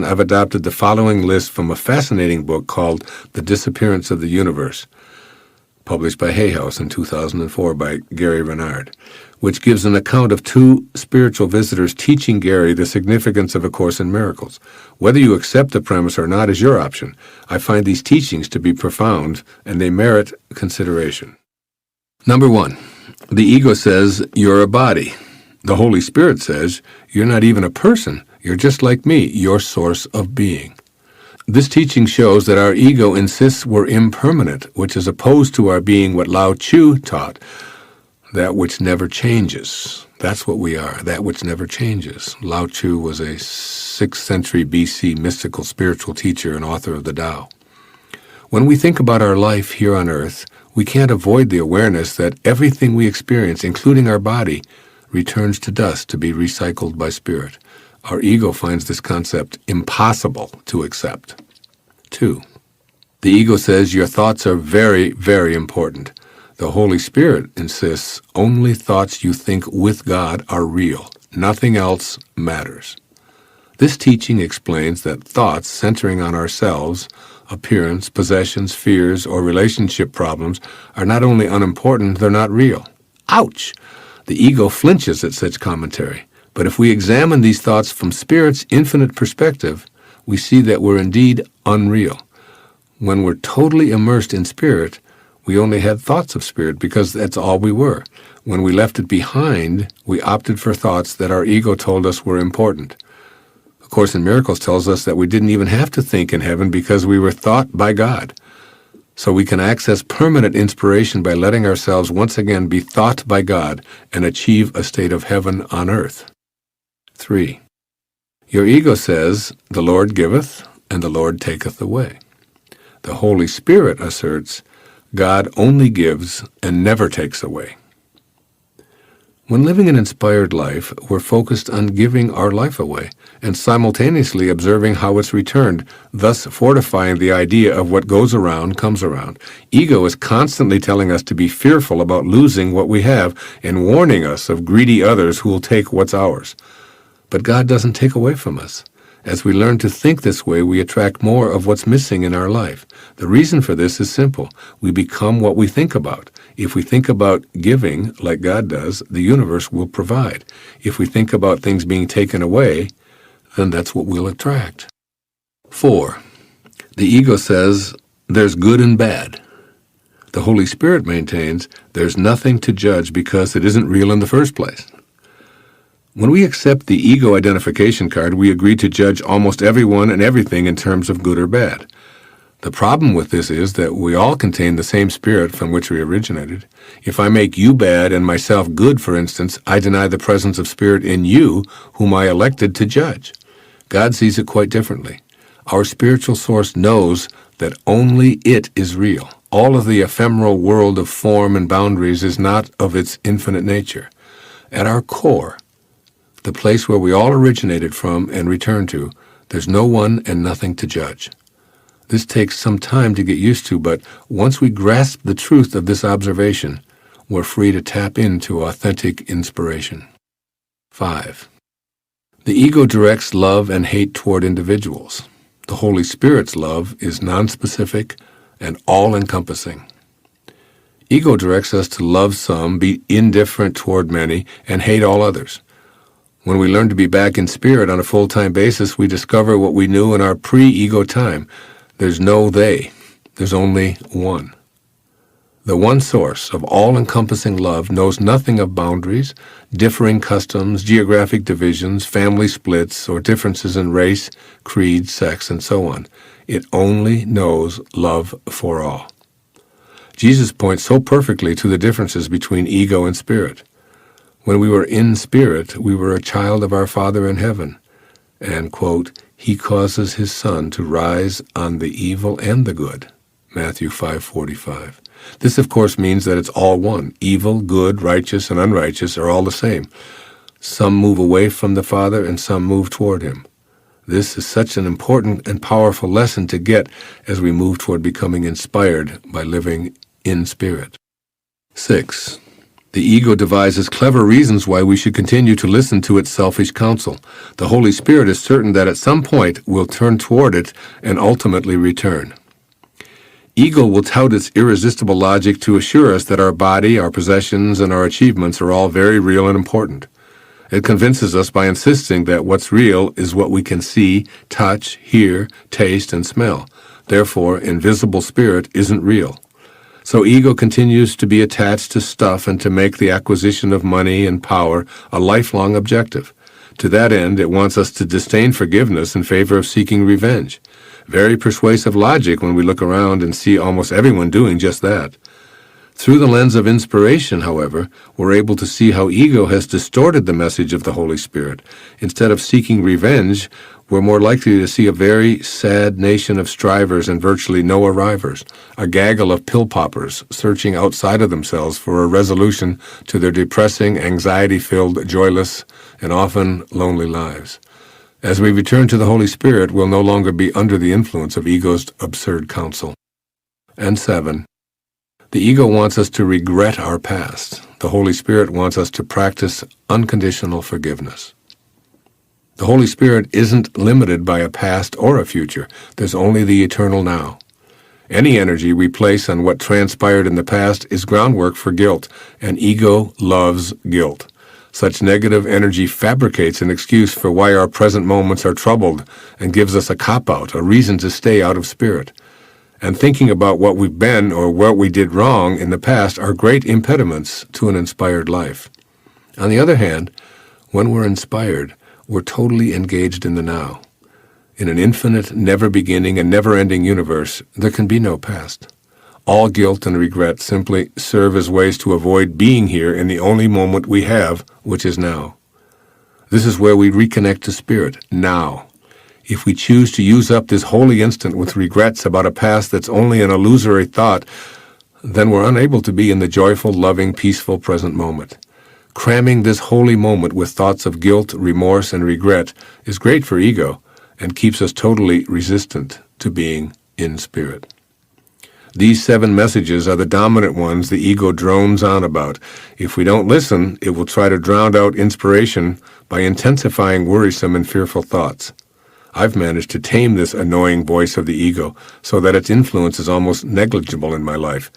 I've adopted the following list from a fascinating book called The Disappearance of the Universe, published by Hay House in 2004 by Gary Renard, which gives an account of two spiritual visitors teaching Gary the significance of A Course in Miracles. Whether you accept the premise or not is your option. I find these teachings to be profound, and they merit consideration. Number 1, the ego says you're a body. The Holy Spirit says you're not even a person. You're just like me, your source of being. This teaching shows that our ego insists we're impermanent, which is opposed to our being what Lao Tzu taught, that which never changes. That's what we are, that which never changes. Lao Tzu was a 6th century BC mystical spiritual teacher and author of the Tao. When we think about our life here on earth, we can't avoid the awareness that everything we experience, including our body, returns to dust to be recycled by spirit. Our ego finds this concept impossible to accept. 2, the ego says your thoughts are very, very important. The Holy Spirit insists only thoughts you think with God are real. Nothing else matters. This teaching explains that thoughts centering on ourselves, appearance, possessions, fears, or relationship problems are not only unimportant, they're not real. Ouch! The ego flinches at such commentary. But if we examine these thoughts from Spirit's infinite perspective, we see that we're indeed unreal. When we're totally immersed in Spirit, we only had thoughts of Spirit because that's all we were. When we left it behind, we opted for thoughts that our ego told us were important. A Course in Miracles tells us that we didn't even have to think in heaven because we were thought by God. So we can access permanent inspiration by letting ourselves once again be thought by God and achieve a state of heaven on earth. 3, your ego says, the Lord giveth, and the Lord taketh away. The Holy Spirit asserts, God only gives and never takes away. When living an inspired life, we're focused on giving our life away and simultaneously observing how it's returned, thus fortifying the idea of what goes around comes around. Ego is constantly telling us to be fearful about losing what we have and warning us of greedy others who will take what's ours. But God doesn't take away from us. As we learn to think this way, we attract more of what's missing in our life. The reason for this is simple. We become what we think about. If we think about giving, like God does, the universe will provide. If we think about things being taken away, then that's what we'll attract. 4, the ego says there's good and bad. The Holy Spirit maintains there's nothing to judge because it isn't real in the first place. When we accept the ego identification card, we agree to judge almost everyone and everything in terms of good or bad. The problem with this is that we all contain the same spirit from which we originated. If I make you bad and myself good, for instance, I deny the presence of spirit in you, whom I elected to judge. God sees it quite differently. Our spiritual source knows that only it is real. All of the ephemeral world of form and boundaries is not of its infinite nature. At our core, the place where we all originated from and return to, there's no one and nothing to judge. This takes some time to get used to, but once we grasp the truth of this observation, we're free to tap into authentic inspiration. 5, the ego directs love and hate toward individuals. The Holy Spirit's love is nonspecific and all-encompassing. Ego directs us to love some, be indifferent toward many, and hate all others. When we learn to be back in spirit on a full-time basis, we discover what we knew in our pre-ego time. There's no they. There's only one. The one source of all-encompassing love knows nothing of boundaries, differing customs, geographic divisions, family splits, or differences in race, creed, sex, and so on. It only knows love for all. Jesus points so perfectly to the differences between ego and spirit. When we were in spirit, we were a child of our Father in heaven. And, quote, He causes His sun to rise on the evil and the good. Matthew 5:45. This, of course, means that it's all one. Evil, good, righteous, and unrighteous are all the same. Some move away from the Father and some move toward Him. This is such an important and powerful lesson to get as we move toward becoming inspired by living in spirit. 6. The ego devises clever reasons why we should continue to listen to its selfish counsel. The Holy Spirit is certain that at some point we'll turn toward it and ultimately return. Ego will tout its irresistible logic to assure us that our body, our possessions, and our achievements are all very real and important. It convinces us by insisting that what's real is what we can see, touch, hear, taste, and smell. Therefore, invisible spirit isn't real. So ego continues to be attached to stuff and to make the acquisition of money and power a lifelong objective. To that end, it wants us to disdain forgiveness in favor of seeking revenge. Very persuasive logic when we look around and see almost everyone doing just that. Through the lens of inspiration, however, we're able to see how ego has distorted the message of the Holy Spirit. Instead of seeking revenge, we're more likely to see a very sad nation of strivers and virtually no arrivers, a gaggle of pill poppers searching outside of themselves for a resolution to their depressing, anxiety-filled, joyless, and often lonely lives. As we return to the Holy Spirit, we'll no longer be under the influence of ego's absurd counsel. And 7. The ego wants us to regret our past. The Holy Spirit wants us to practice unconditional forgiveness. The Holy Spirit isn't limited by a past or a future. There's only the eternal now. Any energy we place on what transpired in the past is groundwork for guilt, and ego loves guilt. Such negative energy fabricates an excuse for why our present moments are troubled and gives us a cop-out, a reason to stay out of spirit. And thinking about what we've been or what we did wrong in the past are great impediments to an inspired life. On the other hand, when we're inspired, we're totally engaged in the now. In an infinite, never-beginning and never-ending universe, there can be no past. All guilt and regret simply serve as ways to avoid being here in the only moment we have, which is now. This is where we reconnect to spirit, now. If we choose to use up this holy instant with regrets about a past that's only an illusory thought, then we're unable to be in the joyful, loving, peaceful present moment. Cramming this holy moment with thoughts of guilt, remorse, and regret is great for ego and keeps us totally resistant to being in spirit. These 7 messages are the dominant ones the ego drones on about. If we don't listen, it will try to drown out inspiration by intensifying worrisome and fearful thoughts. I've managed to tame this annoying voice of the ego so that its influence is almost negligible in my life.